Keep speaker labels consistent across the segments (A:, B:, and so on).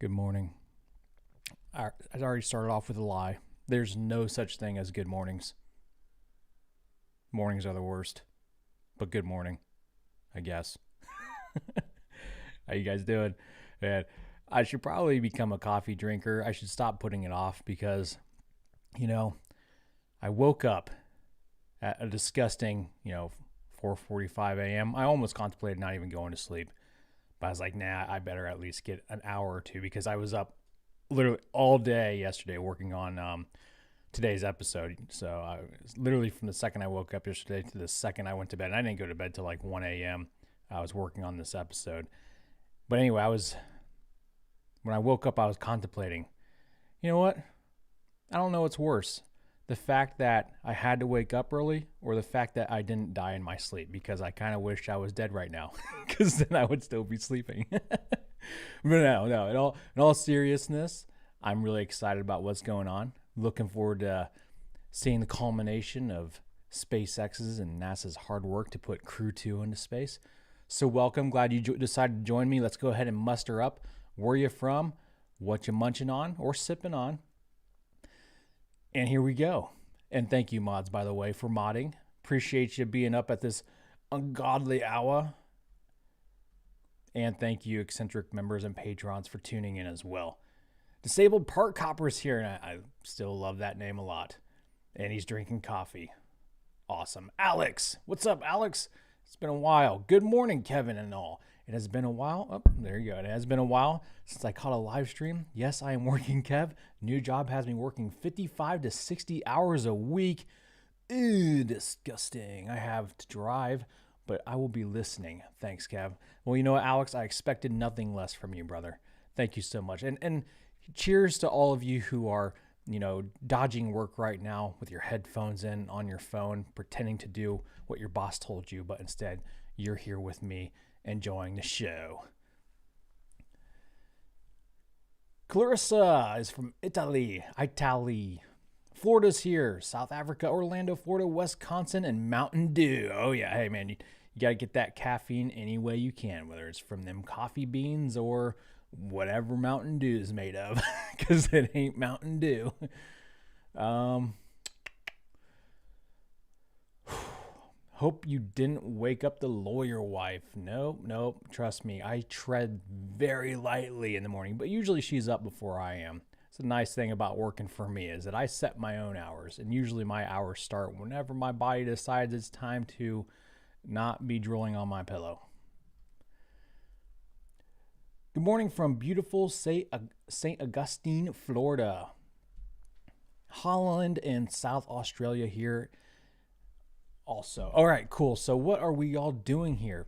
A: Good morning. I already started off with a lie. There's no such thing as good mornings. Mornings are the worst. But good morning, I guess. How you guys doing? Man, I should probably become a coffee drinker. I should stop putting it off because, I woke up at a disgusting, 4:45 a.m. I almost contemplated not even going to sleep. But I was like, nah, I better at least get an hour or two because I was up literally all day yesterday working on today's episode. So I was literally from the second I woke up yesterday to the second I went to bed. And I didn't go to bed till like 1 a.m. I was working on this episode. But anyway, when I woke up, I was contemplating, you know what? I don't know what's worse. The fact that I had to wake up early or the fact that I didn't die in my sleep, because I kind of wish I was dead right now because then I would still be sleeping. But no, in all seriousness, I'm really excited about what's going on. Looking forward to seeing the culmination of SpaceX's and NASA's hard work to put Crew-2 into space. So welcome. Glad you decided to join me. Let's go ahead and muster up. Where you from? What you munching on or sipping on? And here we go. And thank you, mods, by the way, for modding. Appreciate you being up at this ungodly hour. And thank you, eccentric members and patrons, for tuning in as well. Disabled Park Copper's here, and I still love that name a lot. And he's drinking coffee. Awesome. Alex. What's up, Alex? It's been a while. Good morning, Kevin and all. It has been a while. Oh, there you go. It has been a while since I caught a live stream. Yes, I am working, Kev. New job has me working 55 to 60 hours a week. Ew, disgusting. I have to drive, but I will be listening. Thanks, Kev. Well, you know what, Alex? I expected nothing less from you, brother. Thank you so much. And cheers to all of you who are, dodging work right now with your headphones in on your phone, pretending to do what your boss told you, but instead you're here with me enjoying the show. Clarissa is from Italy. Florida's here. South Africa, Orlando, Florida, Wisconsin, and Mountain Dew. Oh yeah, hey man, you got to get that caffeine any way you can, whether it's from them coffee beans or whatever Mountain Dew is made of, because it ain't Mountain Dew. Hope you didn't wake up the lawyer wife. Nope. Trust me, I tread very lightly in the morning, but usually she's up before I am. It's a nice thing about working for me is that I set my own hours, and usually my hours start whenever my body decides it's time to not be drooling on my pillow. Good morning from beautiful St. Augustine, Florida. Holland and South Australia here also. All right, cool. So what are we all doing here?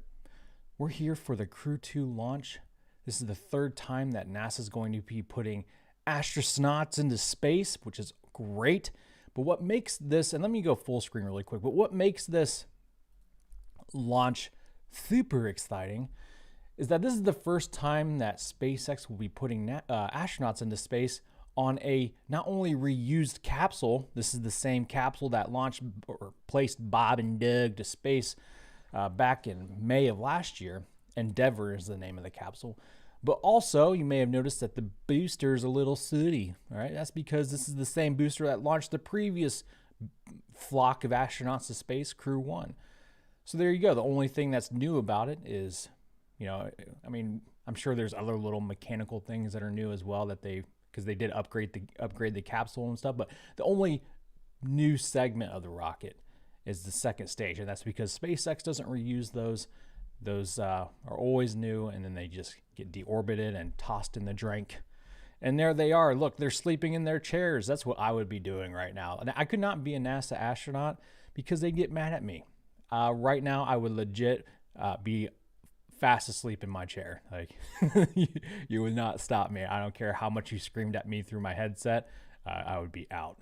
A: We're here for the Crew-2 launch. This is the third time that NASA is going to be putting astronauts into space, which is great. But what makes this, and let me go full screen really quick, but what makes this launch super exciting is that this is the first time that SpaceX will be putting astronauts into space on a not only reused capsule. This is the same capsule that launched or placed Bob and Doug to space back in May of last year. Endeavour is the name of the capsule. But also, you may have noticed that the booster is a little sooty. All right, that's because this is the same booster that launched the previous flock of astronauts to space, Crew-1. So there you go. The only thing that's new about it is, I'm sure there's other little mechanical things that are new as well because they did upgrade the capsule and stuff. But the only new segment of the rocket is the second stage, and that's because SpaceX doesn't reuse those. Those are always new, and then they just get deorbited and tossed in the drink. And there they are. Look, they're sleeping in their chairs. That's what I would be doing right now. And I could not be a NASA astronaut because they'd get mad at me. Right now, I would legit be fast asleep in my chair. Like you would not stop me. I don't care how much you screamed at me through my headset. I would be out.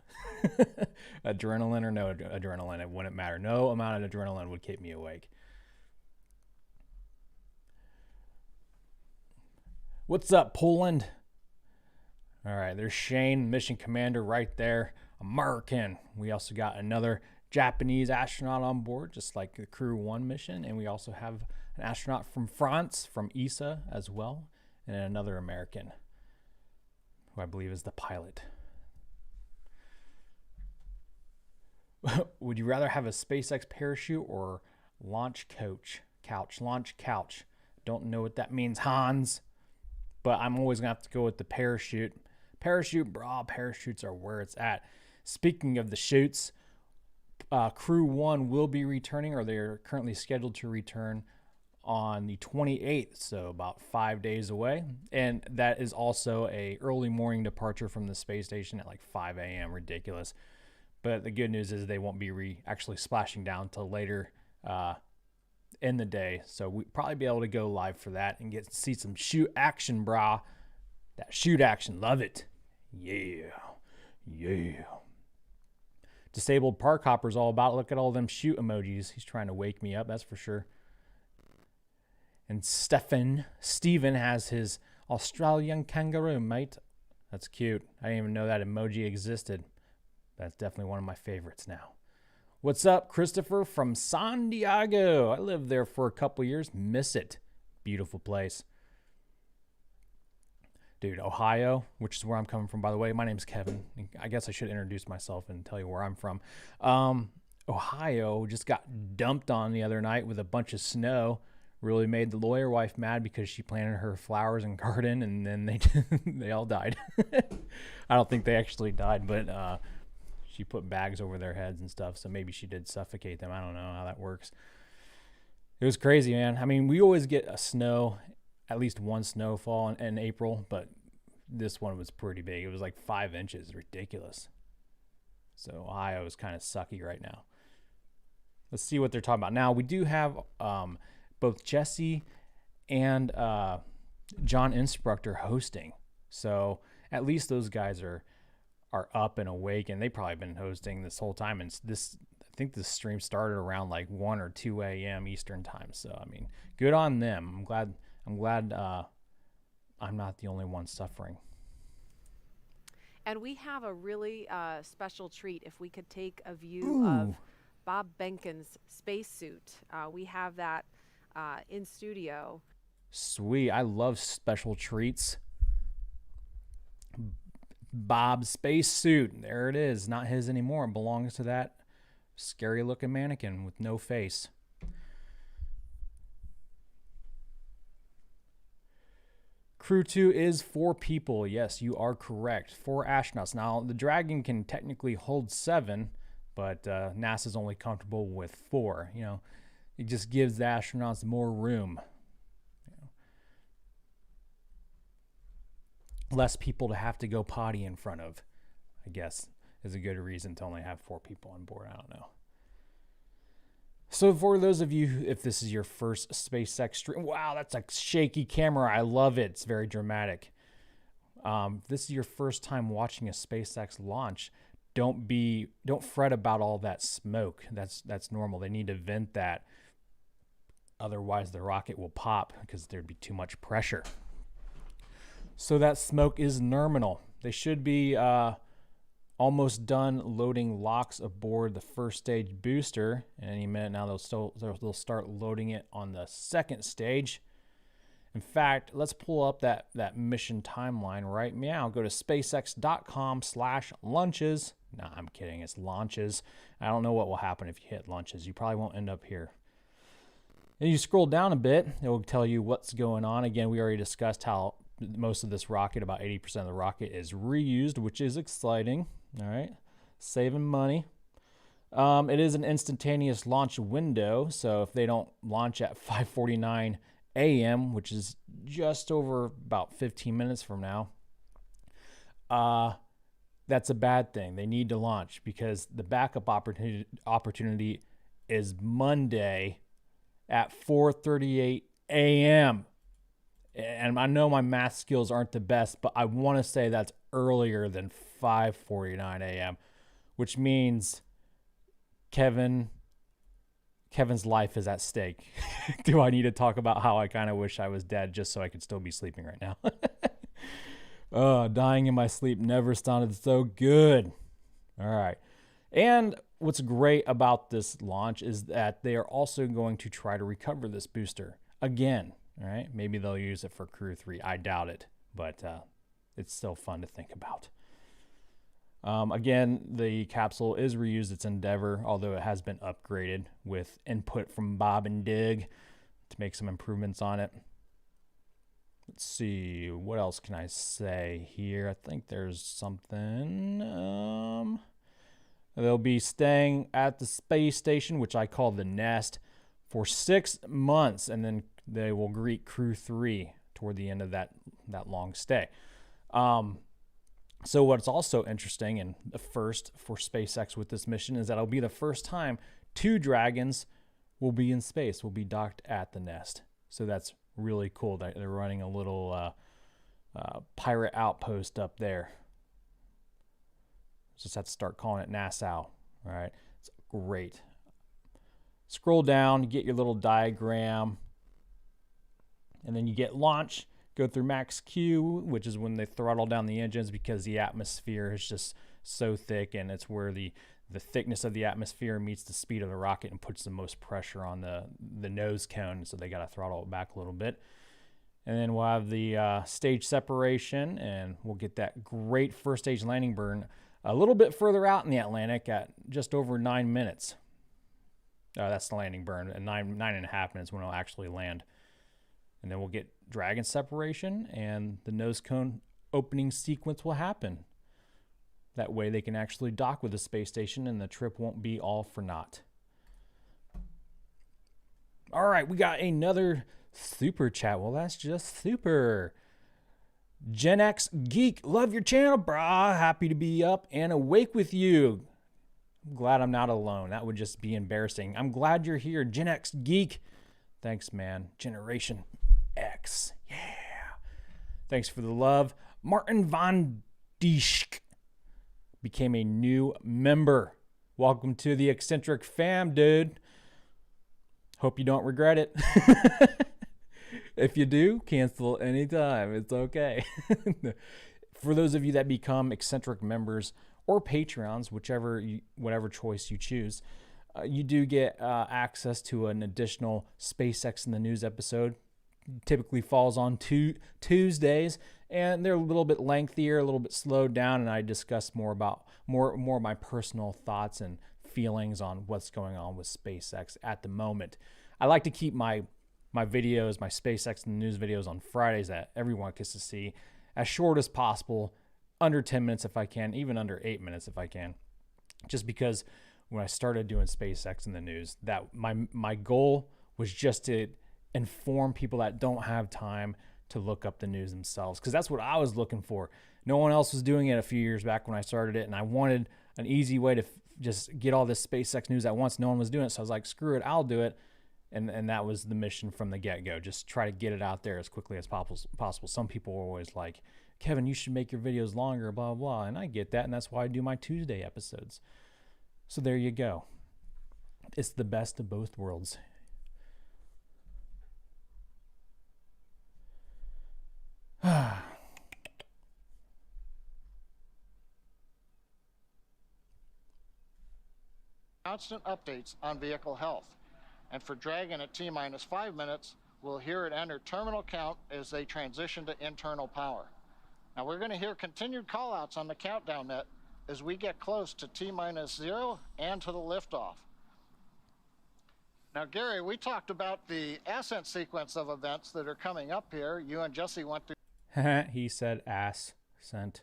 A: Adrenaline or no adrenaline, it wouldn't matter. No amount of adrenaline would keep me awake. What's up, Poland? All right, there's Shane, mission commander right there. American. We also got another Japanese astronaut on board, just like the Crew-1 mission. And we also have an astronaut from France, from ESA as well, and another American. who I believe is the pilot. Would you rather have a SpaceX parachute or launch couch? Don't know what that means, Hans, but I'm always gonna have to go with the parachute. Parachutes are where it's at. Speaking of the chutes, CREW-1 will be returning, or they're currently scheduled to return on the 28th, so about 5 days away. And that is also a early morning departure from the space station at like 5 a.m. Ridiculous. But the good news is they won't be actually splashing down till later in the day. So we'll probably be able to go live for that and get to see some shoot action, brah. That shoot action, love it. Yeah. Disabled park hopper's all about. Look at all them shoot emojis. He's trying to wake me up, that's for sure. And Steven has his Australian kangaroo, mate. That's cute. I didn't even know that emoji existed. That's definitely one of my favorites now. What's up, Christopher from San Diego? I lived there for a couple years. Miss it. Beautiful place. Dude, Ohio, which is where I'm coming from, by the way. My name's Kevin. I guess I should introduce myself and tell you where I'm from. Ohio just got dumped on the other night with a bunch of snow. Really made the lawyer wife mad because she planted her flowers and garden, and then they all died. I don't think they actually died, but she put bags over their heads and stuff, so maybe she did suffocate them. I don't know how that works. It was crazy, man. I mean, we always get at least one snowfall in April, but this one was pretty big. It was like 5 inches. Ridiculous. So Ohio is kind of sucky right now. Let's see what they're talking about. Now, we do have both Jesse and John Instructor hosting. So at least those guys are up and awake, and they've probably been hosting this whole time. And I think this stream started around like 1 or 2 a.m. Eastern time. So, I mean, good on them. I'm glad I'm not the only one suffering.
B: And we have a really special treat if we could take a view of Bob Behnken's spacesuit. We have that in studio.
A: Sweet. I love special treats. Bob's spacesuit. There it is. Not his anymore. It belongs to that scary looking mannequin with no face. CREW-2 is 4 people. Yes, you are correct. 4 astronauts. Now, the Dragon can technically hold 7, but NASA's only comfortable with 4. You know, it just gives the astronauts more room. You know, less people to have to go potty in front of, I guess, is a good reason to only have 4 people on board. I don't know. So for those of you, if this is your first SpaceX stream, wow, that's a shaky camera. I love it. It's very dramatic. If this is your first time watching a SpaceX launch, don't fret about all that smoke. That's normal. They need to vent that. Otherwise, the rocket will pop because there'd be too much pressure. So that smoke is nominal. They should be almost done loading locks aboard the first stage booster. In any minute now, they'll start loading it on the second stage. In fact, let's pull up that mission timeline right now. Go to spacex.com/launches. No, I'm kidding. It's launches. I don't know what will happen if you hit launches. You probably won't end up here. And you scroll down a bit, it will tell you what's going on. Again, we already discussed how most of this rocket, about 80% of the rocket, is reused, which is exciting. All right, saving money. It is an instantaneous launch window, so if they don't launch at 5:49 a.m., which is just over about 15 minutes from now, that's a bad thing. They need to launch because the backup opportunity is Monday at 4:38 a.m. And I know my math skills aren't the best, but I want to say that's earlier than 5:49 a.m., which means Kevin's life is at stake. Do I need to talk about how I kind of wish I was dead just so I could still be sleeping right now? Dying in my sleep never sounded so good. All right. And what's great about this launch is that they are also going to try to recover this booster again. All right. Maybe they'll use it for Crew 3. I doubt it, but it's still fun to think about. Again, the capsule is reused its Endeavor, although it has been upgraded with input from Bob and Dig to make some improvements on it. Let's see, what else can I say here? I think there's something. They'll be staying at the space station, which I call the Nest, for 6 months, and then they will greet Crew-2 toward the end of that long stay. So what's also interesting and the first for SpaceX with this mission is that it'll be the first time 2 Dragons will be in space, will be docked at the Nest. So that's really cool. They're running a little pirate outpost up there. Just have to start calling it NASA. All right, it's great. Scroll down, you get your little diagram, and then you get launch. Go through max Q, which is when they throttle down the engines because the atmosphere is just so thick, and it's where the thickness of the atmosphere meets the speed of the rocket and puts the most pressure on the nose cone, so they got to throttle it back a little bit. And then we'll have the stage separation, and we'll get that great first stage landing burn a little bit further out in the Atlantic at just over 9 minutes. That's the landing burn, and 9.5 minutes when it'll actually land. And then we'll get Dragon separation, and the nose cone opening sequence will happen. That way they can actually dock with the space station, and the trip won't be all for naught. All right, we got another super chat. Well, that's just super. Gen X Geek, love your channel, brah. Happy to be up and awake with you. I'm glad I'm not alone. That would just be embarrassing. I'm glad you're here, Gen X Geek. Thanks, man. Generation X. Yeah. Thanks for the love. Martin Von Diesch became a new member. Welcome to the eccentric fam, dude. Hope you don't regret it. If you do, cancel anytime. It's okay. For those of you that become eccentric members or Patreons, whatever choice you choose, you do get access to an additional SpaceX in the News episode. Typically falls on Tuesdays, and they're a little bit lengthier, a little bit slowed down, and I discuss more of my personal thoughts and feelings on what's going on with SpaceX at the moment. I like to keep my videos, my SpaceX and the News videos on Fridays that everyone gets to see, as short as possible, under 10 minutes if I can, even under 8 minutes if I can. Just because when I started doing SpaceX and the News, that my goal was just to inform people that don't have time to look up the news themselves, because that's what I was looking for. No one else was doing it a few years back when I started it, and I wanted an easy way to just get all this SpaceX news at once. No one was doing it, so I was like, screw it, I'll do it. And that was the mission from the get-go. Just try to get it out there as quickly as possible. Some people were always like, Kevin, you should make your videos longer, blah, blah. And I get that, and that's why I do my Tuesday episodes. So there you go. It's the best of both worlds.
C: Constant updates on vehicle health. And for Dragon at T-minus 5 minutes, we'll hear it enter terminal count as they transition to internal power. Now we're going to hear continued callouts on the countdown net as we get close to T-minus 0 and to the liftoff. Now, Gary, we talked about the ascent sequence of events that are coming up here. You and Jesse went through.
A: He said ascent.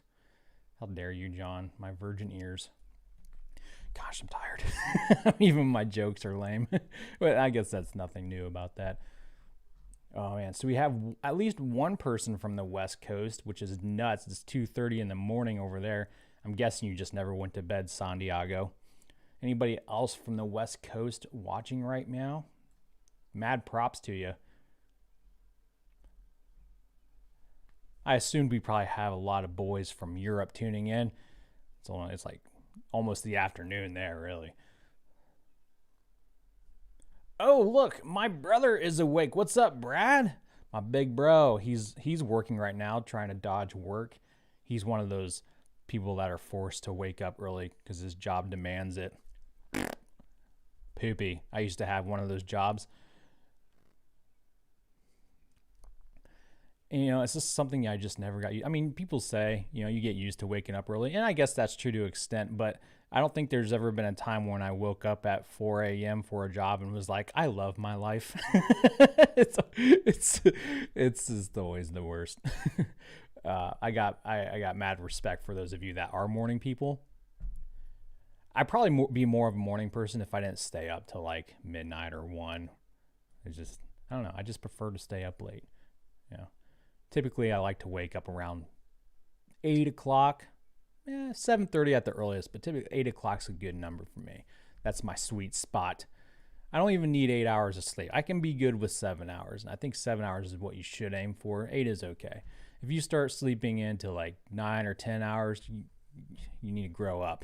A: How dare you, John? My virgin ears. Gosh, I'm tired. Even my jokes are lame. But I guess that's nothing new about that. Oh, man. So we have at least one person from the West Coast, which is nuts. It's 2:30 in the morning over there. I'm guessing you just never went to bed, San Diego. Anybody else from the West Coast watching right now? Mad props to you. I assumed we probably have a lot of boys from Europe tuning in. It's like almost the afternoon there, really. Oh, look, my brother is awake. What's up, Brad? My big bro. He's working right now, trying to dodge work. He's one of those people that are forced to wake up early because his job demands it. Poopy. I used to have one of those jobs. And, it's just something I just never got used. I mean, people say, you get used to waking up early, and I guess that's true to an extent, but I don't think there's ever been a time when I woke up at 4 a.m. for a job and was like, I love my life. it's just always the worst. I got mad respect for those of you that are morning people. I'd probably be more of a morning person if I didn't stay up till like midnight or 1. It's just, I don't know. I just prefer to stay up late. Typically, I like to wake up around 8 o'clock, 7:30 at the earliest, but typically 8 o'clock's a good number for me. That's my sweet spot. I don't even need 8 hours of sleep. I can be good with 7 hours, and I think 7 hours is what you should aim for. 8 is okay. If you start sleeping into like 9 or 10 hours, you need to grow up.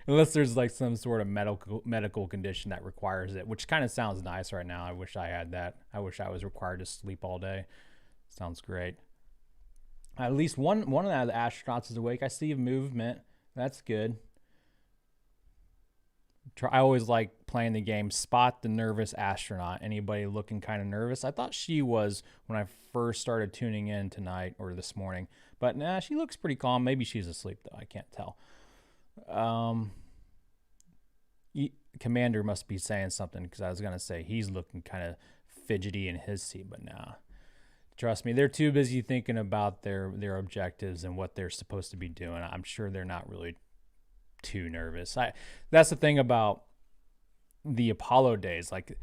A: Unless there's like some sort of medical condition that requires it, which kind of sounds nice right now. I wish I had that. I wish I was required to sleep all day. Sounds great. At least one of the astronauts is awake. I see movement. That's good. I always like playing the game Spot the Nervous Astronaut. Anybody looking kind of nervous? I thought she was when I first started tuning in tonight or this morning. But nah, she looks pretty calm. Maybe she's asleep, though. I can't tell. Commander must be saying something, because I was going to say he's looking kind of fidgety in his seat, but nah. Trust me, they're too busy thinking about their objectives and what they're supposed to be doing. I'm sure they're not really too nervous. That's the thing about the Apollo days. Like,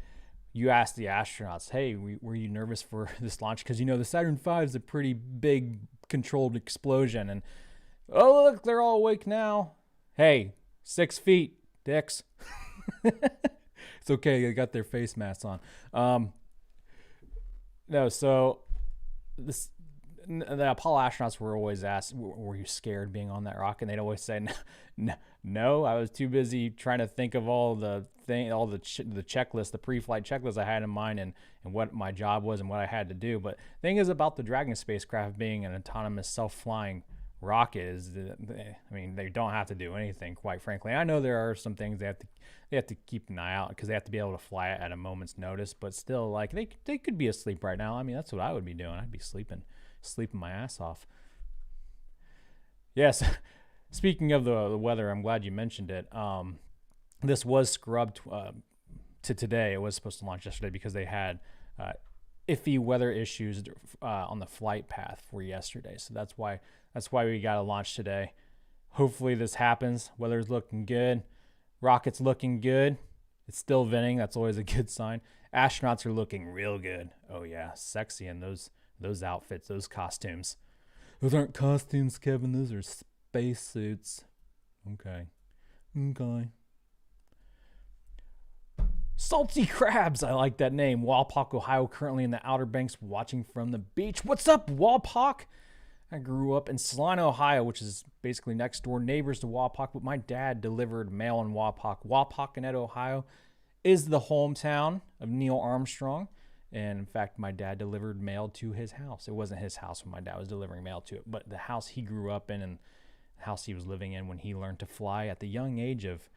A: you ask the astronauts, hey, were you nervous for this launch? Because, the Saturn V is a pretty big controlled explosion. And, oh, look, they're all awake now. Hey, 6 feet, dicks. It's okay. They got their face masks on. No, so the Apollo astronauts were always asked, were you scared being on that rocket? And they'd always say, no, I was too busy trying to think of all the checklist, the pre-flight checklist I had in mind, and what my job was and what I had to do. But the thing is about the Dragon spacecraft being an autonomous self-flying rocket is, they don't have to do anything, quite frankly. I know there are some things they have to keep an eye out, because they have to be able to fly it at a moment's notice, but still, like, they could be asleep right now. That's what I would be doing. I'd be sleeping my ass off. Yes. Speaking of the weather, I'm glad you mentioned it. This was scrubbed to today. It was supposed to launch yesterday because they had iffy weather issues on the flight path for yesterday. So that's why we got to launch today. Hopefully this happens. Weather's looking good. Rocket's looking good. It's still venting. That's always a good sign. Astronauts are looking real good. Oh yeah, sexy in those outfits, those costumes. Those aren't costumes, Kevin. Those are space suits. Okay. Salty crabs. I like that name. Walpock, Ohio, currently in the Outer Banks, watching from the beach. What's up, Walpock? I grew up in Salina, Ohio, which is basically next door neighbors to Walpock, but my dad delivered mail in Walpock. Wapakoneta, Ohio is the hometown of Neil Armstrong. And in fact, my dad delivered mail to his house. It wasn't his house when my dad was delivering mail to it, but the house he grew up in and the house he was living in when he learned to fly at the young age of,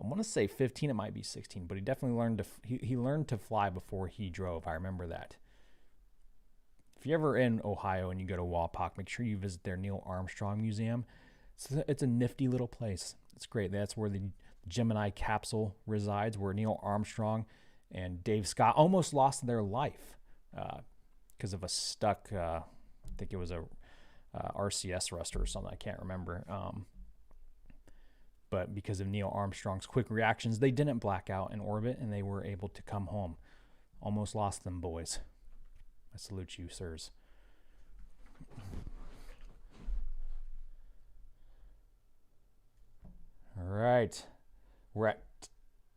A: I want to say 15, it might be 16, but he definitely learned to fly before he drove. I remember that. If you're ever in Ohio and you go to Walpock, make sure you visit their Neil Armstrong Museum. It's a nifty little place. It's great. That's where the Gemini capsule resides, where Neil Armstrong and Dave Scott almost lost their life because of a stuck, I think it was a RCS thruster or something. I can't remember. But because of Neil Armstrong's quick reactions, they didn't black out in orbit, and they were able to come home. Almost lost them, boys. I salute you, sirs. All right. We're at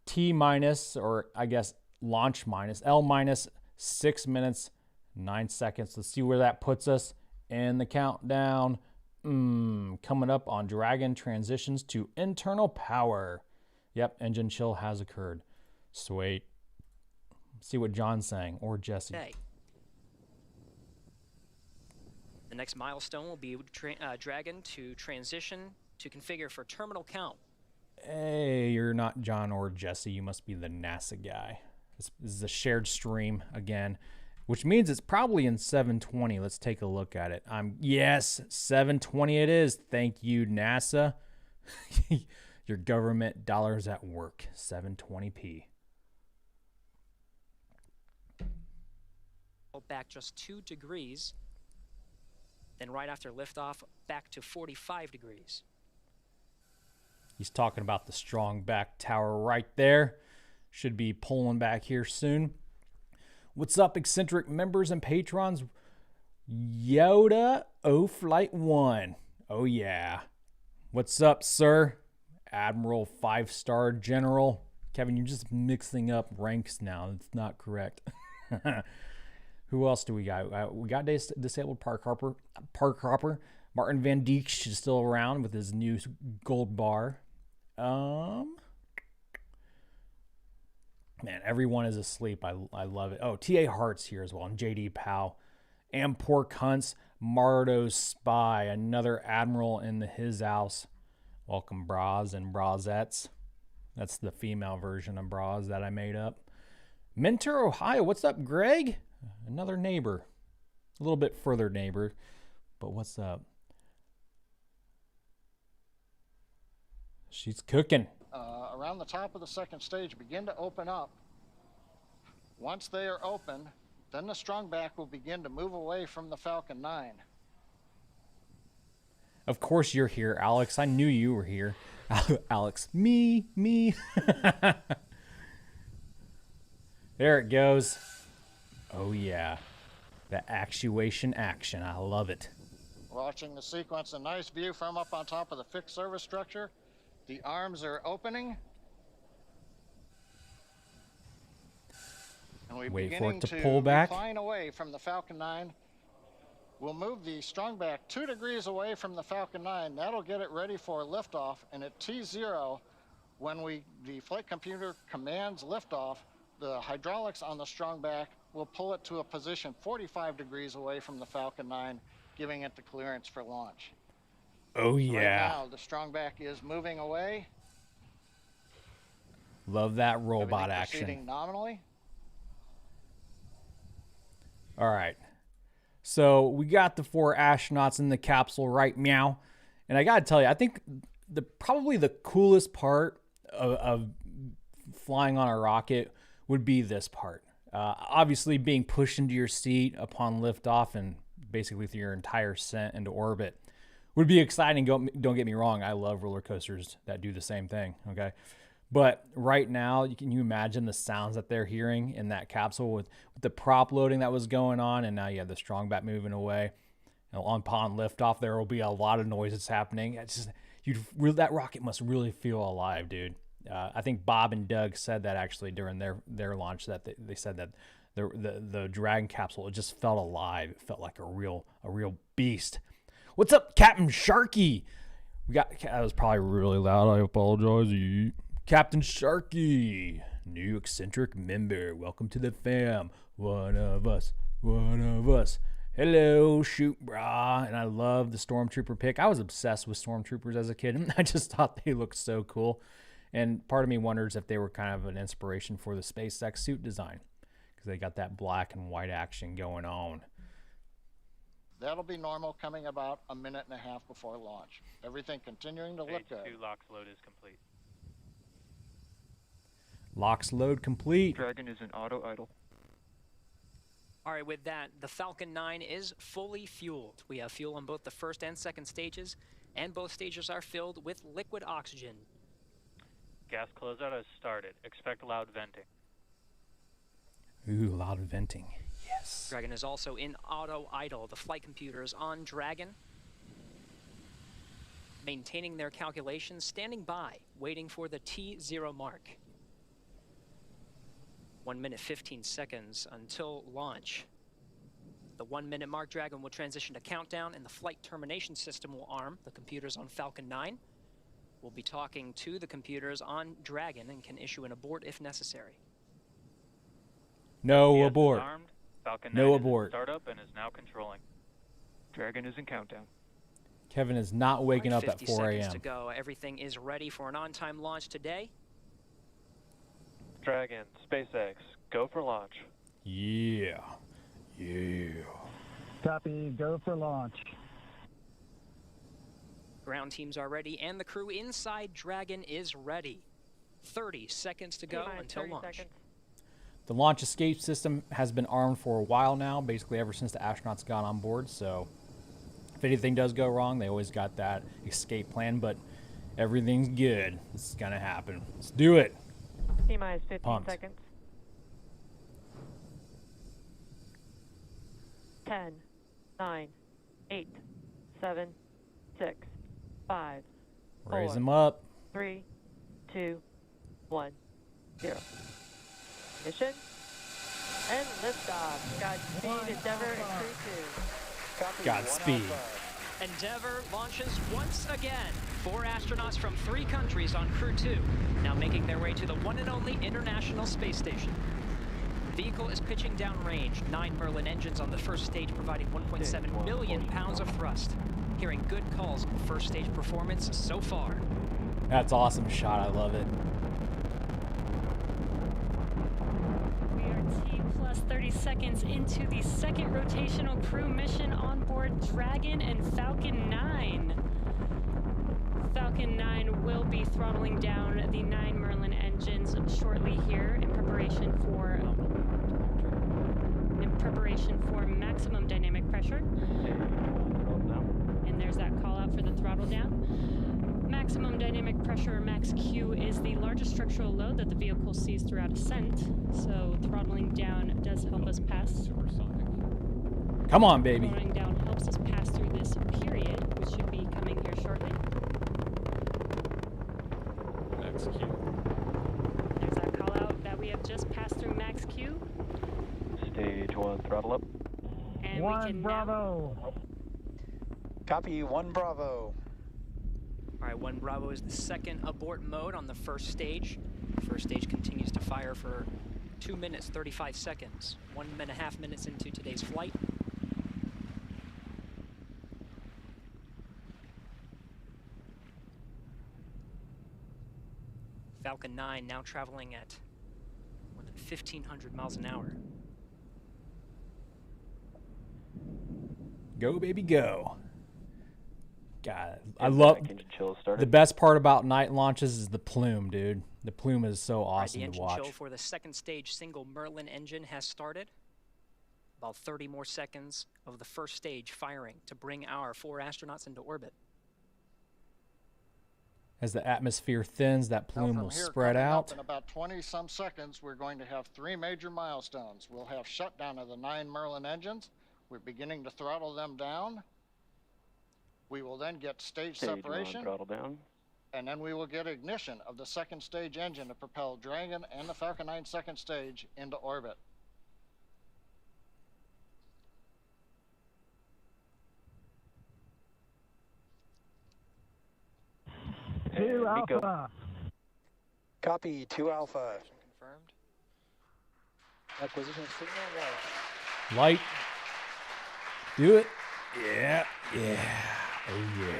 A: T minus, or I guess launch minus, L minus 6 minutes, 9 seconds. Let's see where that puts us in the countdown. Coming up on Dragon transitions to internal power. Yep, engine chill has occurred. Sweet. See what John's saying, or Jesse.
D: Hey. The next milestone will be Dragon to transition to configure for terminal count.
A: Hey, you're not John or Jesse. You must be the NASA guy. This is a shared stream again. which means it's probably in 720. Let's take a look at it. Yes, 720 it is. Thank you, NASA. Your government dollars at work. 720p.
D: Back just 2 degrees. Then right after liftoff, back to 45 degrees.
A: He's talking about the strong back tower right there. Should be pulling back here soon. What's up, eccentric members and patrons? Yoda O Flight 1. Oh, yeah. What's up, sir? Admiral 5-star General. Kevin, you're just mixing up ranks now. That's not correct. Who else do we got? We got disabled Park Hopper. Martin Van Dijk is still around with his new gold bar. Man, everyone is asleep. I love it. Oh, T.A. Hart's here as well, and J.D. Powell. Ampor Cunts, Mardo's Spy, another admiral in his house. Welcome, bras and brazettes. That's the female version of bras that I made up. Mentor, Ohio. What's up, Greg? Another neighbor. A little bit further neighbor, but what's up? She's cooking.
C: Around the top of the second stage begin to open up. Once they are open, then the strong back will begin to move away from the Falcon 9.
A: Of course you're here, Alex. I knew you were here. Alex, me. There it goes. Oh, yeah. The actuation action. I love it.
C: Watching the sequence, a nice view from up on top of the fixed service structure. The arms are opening. And we're
A: Wait for
C: beginning
A: it to pull back.
C: Recline away from the Falcon 9. We'll move the strong back 2 degrees away from the Falcon 9. That'll get it ready for liftoff. And at T0, when the flight computer commands liftoff, the hydraulics on the strong back will pull it to a position 45 degrees away from the Falcon 9, giving it the clearance for launch.
A: Oh, yeah.
C: Right now, the strong back is moving away.
A: Love that robot
C: Everything
A: action.
C: proceeding nominally.
A: All right. So we got the 4 astronauts in the capsule, right? Meow. And I got to tell you, I think probably the coolest part of flying on a rocket would be this part. Obviously, being pushed into your seat upon liftoff and basically through your entire ascent into orbit would be exciting. Don't get me wrong. I love roller coasters that do the same thing. Okay. But right now, can you imagine the sounds that they're hearing in that capsule with the prop loading that was going on, and now you have the strong back moving away. And upon liftoff, there will be a lot of noises happening. It's just that rocket must really feel alive, dude. I think Bob and Doug said that actually during their launch, that they said that the Dragon capsule, it just felt alive. It felt like a real beast. What's up, Captain Sharky? That was probably really loud. I apologize. Captain Sharky, new eccentric member. Welcome to the fam. One of us. Hello, shoot, brah. And I love the Stormtrooper pick. I was obsessed with Stormtroopers as a kid. I just thought they looked so cool. And part of me wonders if they were kind of an inspiration for the SpaceX suit design, because they got that black and white action going on.
C: That'll be normal, coming about a minute and a half before launch. Everything continuing to look good.
E: Stage 2 LOX load is complete.
A: LOX load complete.
E: Dragon is in auto idle.
D: All right, with that, the Falcon 9 is fully fueled. We have fuel on both the first and second stages, and both stages are filled with liquid oxygen.
E: Gas closeout has started. Expect loud venting.
A: Ooh, loud venting. Yes.
D: Dragon is also in auto idle. The flight computers on Dragon, maintaining their calculations, standing by, waiting for the T0 mark. 1 minute 15 seconds until launch. The 1 minute mark, Dragon will transition to countdown, and the flight termination system will arm the computers on Falcon 9. We'll be talking to the computers on Dragon and can issue an abort if necessary.
A: No
E: PS
A: abort.
E: Is armed. Falcon
A: No
E: 9
A: abort.
E: Is in startup and is now controlling. Dragon is in countdown.
A: Kevin is not waking
D: All
A: up
D: right,
A: at
D: 50
A: 4
D: seconds to
A: a.m.
D: go. Everything is ready for an on-time launch today.
E: Dragon, SpaceX, go for launch.
A: Yeah. Yeah.
F: Copy, go for launch.
D: Ground teams are ready, and the crew inside Dragon is ready. 30 seconds to go until launch.
A: The launch escape system has been armed for a while now, basically ever since the astronauts got on board. So if anything does go wrong, they always got that escape plan, but everything's good. This is going to happen. Let's do it.
G: T-minus 15
A: Pumped.
G: seconds. 10, 9, 8, 7, 6, 5,
A: Raise
G: 4,
A: them up.
G: 3, 2, 1, 0. Mission and liftoff. Godspeed, Endeavour and CREW-2.
A: Godspeed.
D: Endeavour launches once again. 4 astronauts from 3 countries on CREW-2, now making their way to the one and only International Space Station. The vehicle is pitching downrange. 9 Merlin engines on the first stage, providing 1.7 million pounds of thrust. Hearing good calls on first stage performance so far.
A: That's awesome shot. I love it.
H: We are T plus 30 seconds into the second rotational crew mission on board Dragon and Falcon 9. Falcon 9 will be throttling down the 9 Merlin engines shortly here in preparation for maximum dynamic pressure. And there's that call out for the throttle down. Maximum dynamic pressure, max Q, is the largest structural load that the vehicle sees throughout ascent. So throttling down does help us pass.
A: Come on, baby.
H: Throttling down helps us pass through this period, which should be coming here shortly.
E: Max Q.
H: There's that call out that we have just passed through max Q.
I: Stage 1, throttle up.
H: And we
F: One
H: can
F: Bravo.
I: Copy, 1 Bravo.
D: All right, 1 Bravo is the second abort mode on the first stage. The first stage continues to fire for 2 minutes, 35 seconds. 1.5 minutes into today's flight. Falcon 9 now traveling at more than 1,500 miles an hour.
A: Go, baby, go. God, I love
I: Engine chill started.
A: the best part about night launches is the plume, dude. The plume is so
D: All right,
A: awesome
D: the
A: to
D: engine
A: watch.
D: chill for the second stage single Merlin engine has started. About 30 more seconds of the first stage firing to bring our 4 astronauts into orbit.
A: As the atmosphere thins, that
C: Now
A: plume
C: from
A: will
C: here,
A: spread
C: coming up
A: out.
C: in about 20-some seconds, we're going to have 3 major milestones. We'll have shutdown of the 9 Merlin engines. We're beginning to throttle them down. We will then get stage separation,
I: throttle down.
C: and then we will get ignition of the second stage engine to propel Dragon and the Falcon 9 second stage into orbit.
F: Two
I: Nico.
F: Alpha.
I: Copy, 2 Alpha.
D: Confirmed.
I: Acquisition signal low.
A: Light. Do it. Yeah. Yeah. Oh, yeah.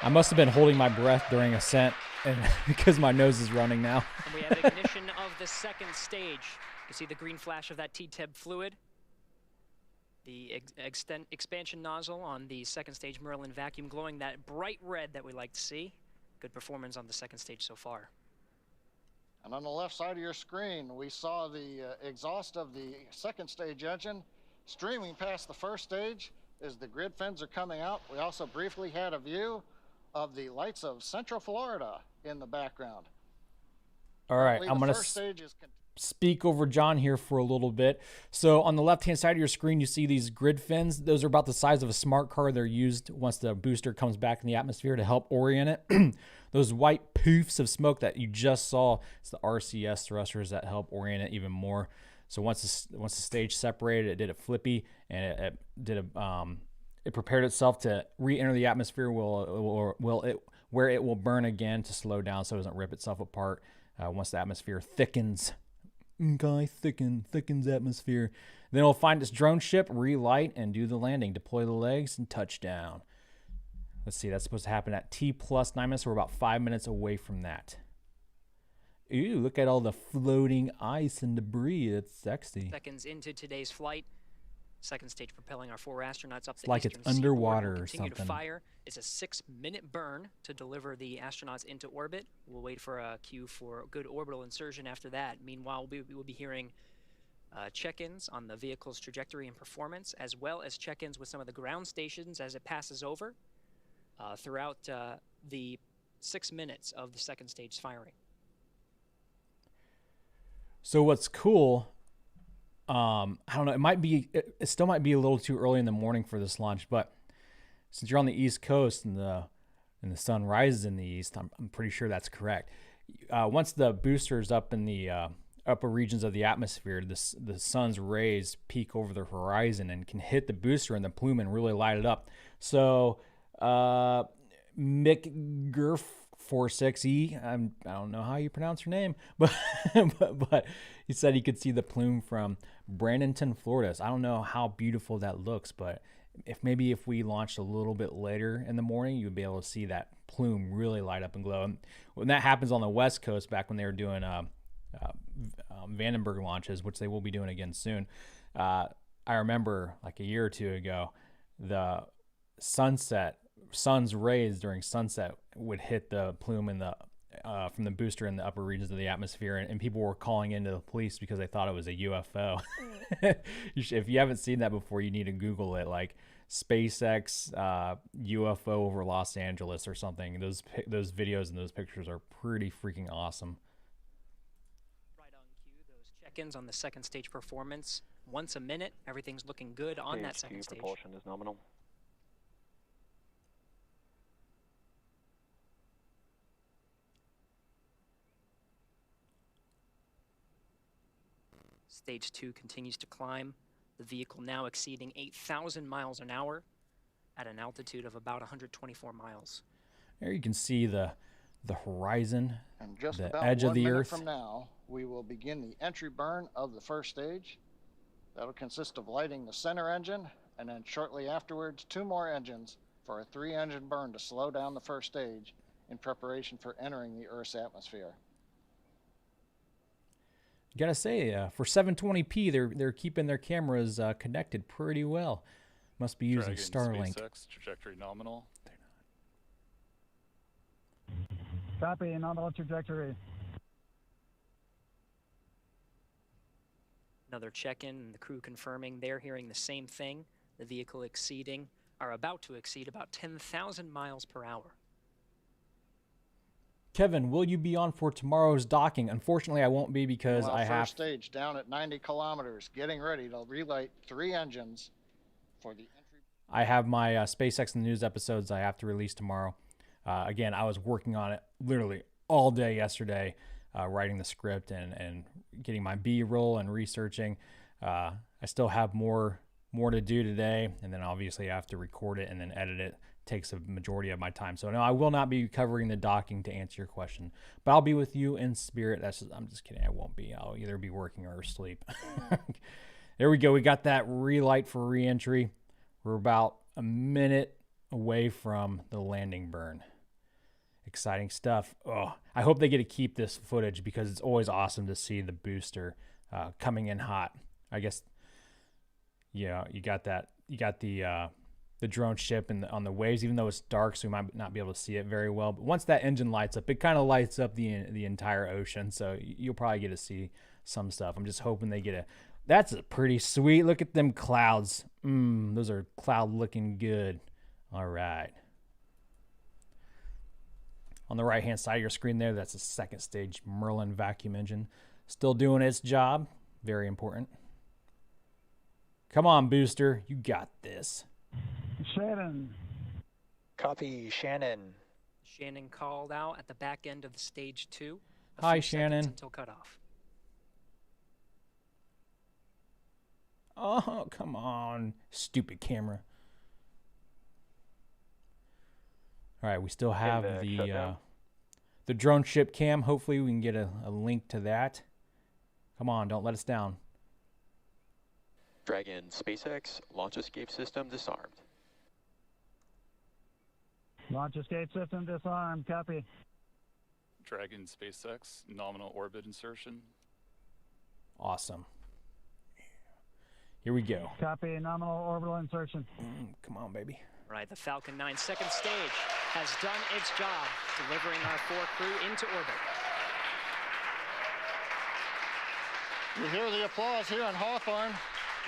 A: I must have been holding my breath during ascent and because my nose is running now.
D: And we have ignition of the second stage. You see the green flash of that T-TEB fluid. The expansion nozzle on the second stage Merlin vacuum glowing that bright red that we like to see. Good performance on the second stage so far.
C: And on the left side of your screen, we saw the exhaust of the second stage engine streaming past the first stage as the grid fins are coming out. We also briefly had a view of the lights of Central Florida in the background.
A: All right,
C: Currently,
A: I'm
C: the
A: going
C: first
A: to
C: stage is
A: speak over John here for a little bit. So on the left-hand side of your screen, you see these grid fins. Those are about the size of a smart car. They're used once the booster comes back in the atmosphere to help orient it. Those white poofs of smoke that you just saw, it's the RCS thrusters that help orient it even more. So once the stage separated, it did a flippy, and it prepared itself to re-enter the atmosphere where it will burn again to slow down so it doesn't rip itself apart once the atmosphere thickens. Thickens atmosphere. Then it'll find its drone ship, relight, and do the landing. Deploy the legs and touchdown. Let's see, that's supposed to happen at T plus 9 minutes. We're about 5 minutes away from that. Ooh, look at all the floating ice and debris. It's sexy.
D: Seconds into today's flight. Second stage propelling our 4 astronauts up
A: It's
D: the
A: like it's
D: eastern seaboard
A: underwater
D: and
A: or
D: continue to
A: something.
D: fire. It's a 6-minute burn to deliver the astronauts into orbit. We'll wait for a cue for good orbital insertion after that. Meanwhile, we'll be hearing check-ins on the vehicle's trajectory and performance, as well as check-ins with some of the ground stations as it passes over throughout the 6 minutes of the second stage firing.
A: So what's cool, I don't know, it still might be a little too early in the morning for this launch, but since you're on the East Coast and the sun rises in the east, I'm pretty sure that's correct. Once the booster's up in the upper regions of the atmosphere, the sun's rays peak over the horizon and can hit the booster and the plume and really light it up. So Mick Gurf 46E, I don't know how you pronounce her name, but but he said he could see the plume from Bradenton, Florida. So I don't know how beautiful that looks, but if we launched a little bit later in the morning, you'd be able to see that plume really light up and glow. And when that happens on the West Coast, back when they were doing Vandenberg launches, which they will be doing again soon, I remember like a year or two ago, the sun's rays during sunset would hit the plume in the from the booster in the upper regions of the atmosphere, and people were calling into the police because they thought it was a UFO. If you haven't seen that before, you need to Google it, like SpaceX UFO over Los Angeles or something. Those videos and those pictures are pretty freaking awesome.
D: Right on cue, those check-ins on the second stage performance. Once a minute, everything's looking good on that second stage.
I: Propulsion is nominal.
D: Stage 2 continues to climb, the vehicle now exceeding 8,000 miles an hour at an altitude of about 124 miles.
A: There you can see the horizon,
C: And just
A: the
C: about
A: edge of
C: 1
A: the
C: minute
A: Earth.
C: from now, we will begin the entry burn of the first stage. That'll consist of lighting the center engine, and then shortly afterwards, 2 more engines for a 3-engine burn to slow down the first stage in preparation for entering the Earth's atmosphere.
A: Gotta say, for 720p, they're keeping their cameras connected pretty well. Must be using Starlink.
J: SpaceX, trajectory nominal.
F: Copy, nominal trajectory.
D: Another check-in, and the crew confirming they're hearing the same thing. The vehicle about to exceed about 10,000 miles per hour.
A: Kevin, will you be on for tomorrow's docking? Unfortunately, I won't be because
C: Well,
A: I have...
C: First stage down at 90 kilometers, getting ready to relight 3 engines for the entry.
A: I have my SpaceX and the News episodes I have to release tomorrow. Again, I was working on it literally all day yesterday, writing the script and getting my B-roll and researching. I still have more to do today, and then obviously I have to record it and then edit it. Takes a majority of my time. So no, I will not be covering the docking to answer your question, but I'll be with you in spirit. I'm just kidding. I won't be. I'll either be working or asleep. There we go. We got that relight for re-entry. We're about a minute away from the landing burn. Exciting stuff. Oh, I hope they get to keep this footage because it's always awesome to see the booster coming in hot. I guess, yeah, you got that. You got the drone ship on the waves, even though it's dark, so we might not be able to see it very well. But once that engine lights up, it kind of lights up the entire ocean, so you'll probably get to see some stuff. I'm just hoping they get that's a pretty sweet. Look at them clouds. Those are cloud looking good. All right. On the right-hand side of your screen there, that's a second stage Merlin vacuum engine. Still doing its job. Very important. Come on, booster. You got this.
F: Shannon.
I: Copy, Shannon.
D: Shannon called out at the back end of the stage 2.
A: Hi, Shannon.
D: Until cutoff.
A: Oh, come on. Stupid camera. All right, we still have the drone ship cam. Hopefully we can get a link to that. Come on, don't let us down.
K: Dragon SpaceX launch escape system disarmed.
F: Launch escape system disarmed. Copy.
J: Dragon SpaceX nominal orbit insertion.
A: Awesome. Here we go.
F: Copy, nominal orbital insertion.
A: Come on, baby.
D: Right, the Falcon 9 second stage has done its job, delivering our 4 crew into orbit.
C: You hear the applause here in Hawthorne.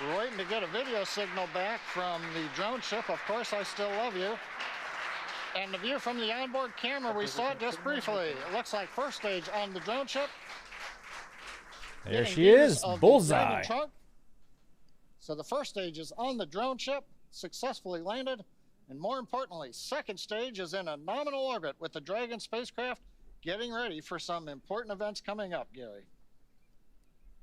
C: We're waiting to get a video signal back from the drone ship. Of course, I still love you. And the view from the onboard camera, we saw it just briefly. It looks like first stage on the drone ship.
A: There she is, bullseye.
C: So the first stage is on the drone ship, successfully landed. And more importantly, second stage is in a nominal orbit with the Dragon spacecraft getting ready for some important events coming up, Gary.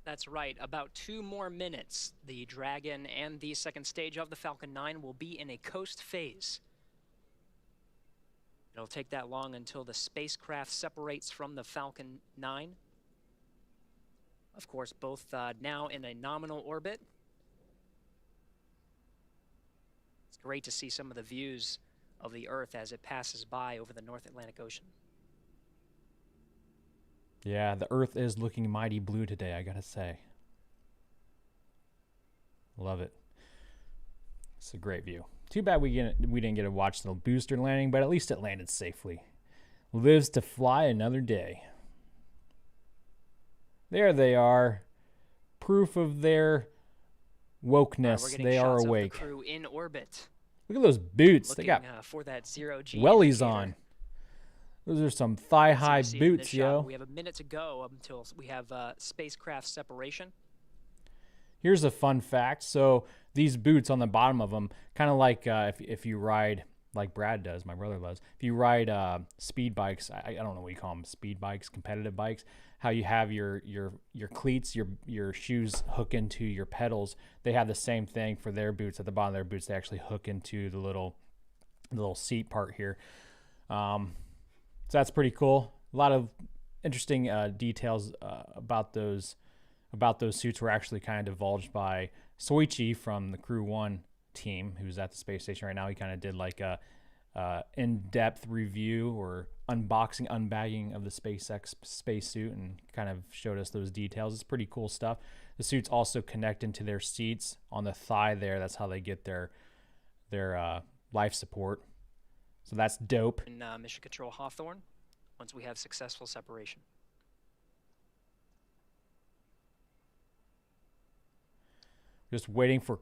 D: That's right. About 2 more minutes, the Dragon and the second stage of the Falcon 9 will be in a coast phase. It'll take that long until the spacecraft separates from the Falcon 9. Of course, both now in a nominal orbit. It's great to see some of the views of the Earth as it passes by over the North Atlantic Ocean.
A: Yeah, the Earth is looking mighty blue today, I gotta say. Love it. It's a great view. Too bad we didn't get to watch the booster landing, but at least it landed safely. Lives to fly another day. There they are. Proof of their wokeness. They are awake.
D: The crew in orbit.
A: Look at those boots.
D: Looking,
A: they got
D: for that 0G
A: wellies
D: indicator.
A: on. Those are some thigh-high boots, yo.
D: We have a minute to go until we have spacecraft separation.
A: Here's a fun fact. So these boots on the bottom of them, kind of like if you ride, like Brad does, my brother does. If you ride speed bikes, I don't know what you call them, speed bikes, competitive bikes, how you have your cleats, your shoes hook into your pedals. They have the same thing for their boots. At the bottom of their boots, they actually hook into the little seat part here. So that's pretty cool. A lot of interesting details about those suits were actually kind of divulged by Soichi from the CREW-1 team, who's at the space station right now. He kind of did like a in-depth review or unboxing, unbagging of the SpaceX spacesuit and kind of showed us those details. It's pretty cool stuff. The suits also connect into their seats on the thigh there. That's how they get their life support. So that's dope.
D: In Mission Control Hawthorne, once we have successful separation.
A: Just waiting for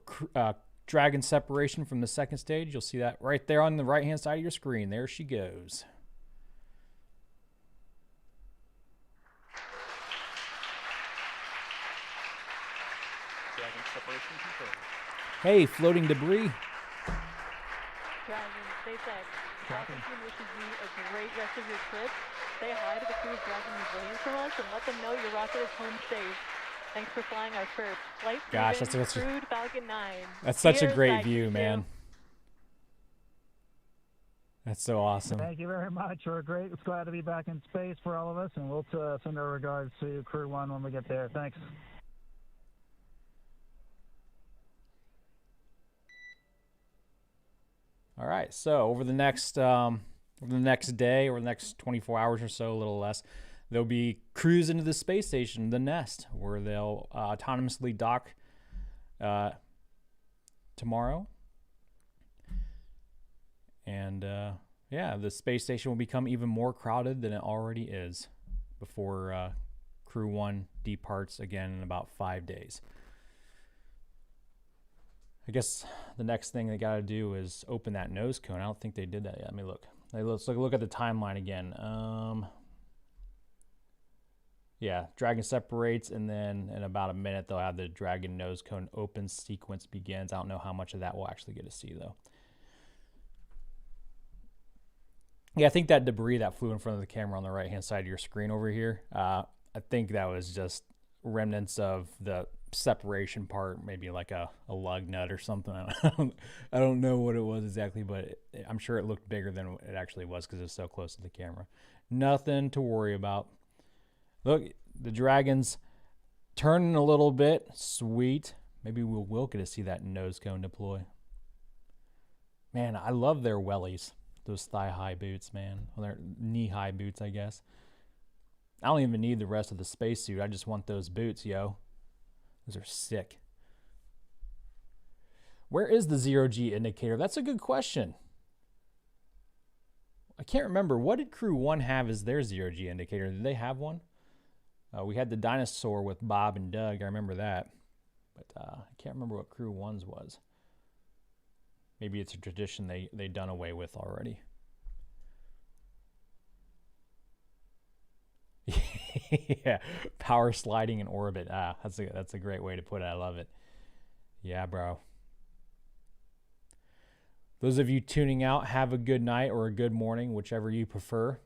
A: Dragon separation from the second stage. You'll see that right there on the right-hand side of your screen. There she goes.
J: Dragon separation control.
A: Hey, floating debris.
G: Dragon, SpaceX. Falcon team wishes you a great rest of your trip. Say hi to the crew of Dragon who's waiting from us and let them know your rocket is home safe. Thanks for flying our first flight.
A: Gosh,
G: that's crewed Falcon 9.
A: That's such a great view, man. That's so awesome.
F: Thank you very much. We're great. It's glad to be back in space for all of us, and we'll send our regards to CREW-1 when we get there. Thanks.
A: All right, so over the next day or the next 24 hours or so, a little less, they'll be cruising to the space station, the Nest, where they'll autonomously dock tomorrow. And yeah, the space station will become even more crowded than it already is before CREW-1 departs again in about 5 days. I guess the next thing they got to do is open that nose cone. I don't think they did that yet. Let me look. Let's look at the timeline again. Yeah, Dragon separates, and then in about a minute, they'll have the Dragon nose cone open sequence begins. I don't know how much of that we'll actually get to see, though. Yeah, I think that debris that flew in front of the camera on the right-hand side of your screen over here, I think that was just remnants of the separation part, maybe like a lug nut or something. I don't know what it was exactly, but I'm sure it looked bigger than it actually was because it's so close to the camera. Nothing to worry about. Look, the Dragon's turning a little bit. Sweet. Maybe we will get to see that nose cone deploy. Man, I love their wellies. Those thigh-high boots, man. Well, they're knee-high boots, I guess. I don't even need the rest of the spacesuit. I just want those boots, yo. Those are sick. Where is the 0G indicator? That's a good question. I can't remember. What did Crew-1 have as their 0G indicator? Did they have one? We had the dinosaur with Bob and Doug. I remember that. But I can't remember what Crew-1's was. Maybe it's a tradition they done away with already. Yeah, power sliding in orbit. That's a great way to put it. I love it. Yeah, bro. Those of you tuning out, have a good night or a good morning, whichever you prefer.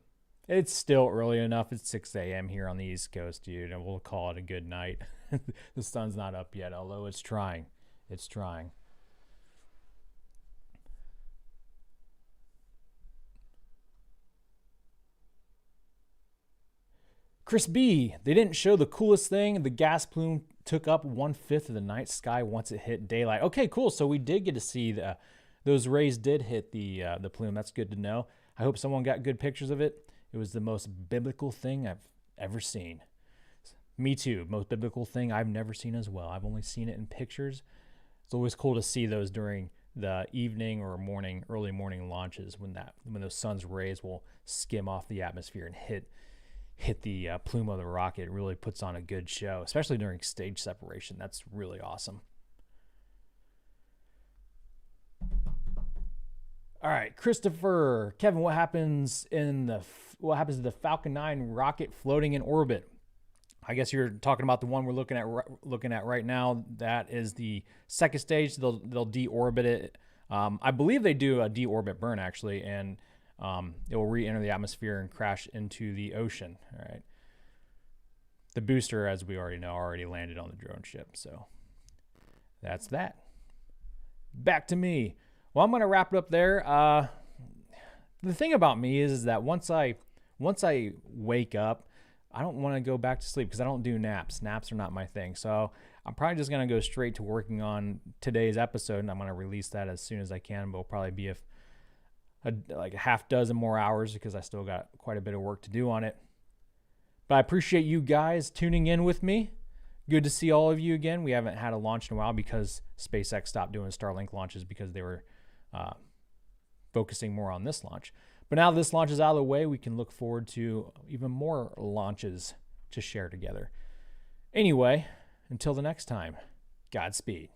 A: It's still early enough. It's 6 a.m. here on the East Coast, dude, and we'll call it a good night. The sun's not up yet, although it's trying. It's trying. Chris B, they didn't show the coolest thing. The gas plume took up 1/5 of the night sky once it hit daylight. Okay, cool. So we did get to see those rays did hit the plume. That's good to know. I hope someone got good pictures of it. It was the most biblical thing I've ever seen. Me too. Most biblical thing I've never seen as well. I've only seen it in pictures. It's always cool to see those during the evening or morning, early morning launches when those sun's rays will skim off the atmosphere and hit the plume of the rocket. It really puts on a good show, especially during stage separation. That's really awesome. All right, Christopher, Kevin, what happens to the Falcon 9 rocket floating in orbit? I guess you're talking about the one we're looking at right now. That is the second stage. They'll deorbit it. I believe they do a deorbit burn actually, and it will re-enter the atmosphere and crash into the ocean. All right. The booster, as we already know, already landed on the drone ship. So that's that. Back to me. Well, I'm going to wrap it up there. The thing about me is that once I wake up, I don't want to go back to sleep because I don't do naps. Naps are not my thing. So I'm probably just going to go straight to working on today's episode, and I'm going to release that as soon as I can. But it'll probably be like a half dozen more hours because I still got quite a bit of work to do on it. But I appreciate you guys tuning in with me. Good to see all of you again. We haven't had a launch in a while because SpaceX stopped doing Starlink launches because they were focusing more on this launch. But now this launch is out of the way, we can look forward to even more launches to share together. Anyway, until the next time, Godspeed.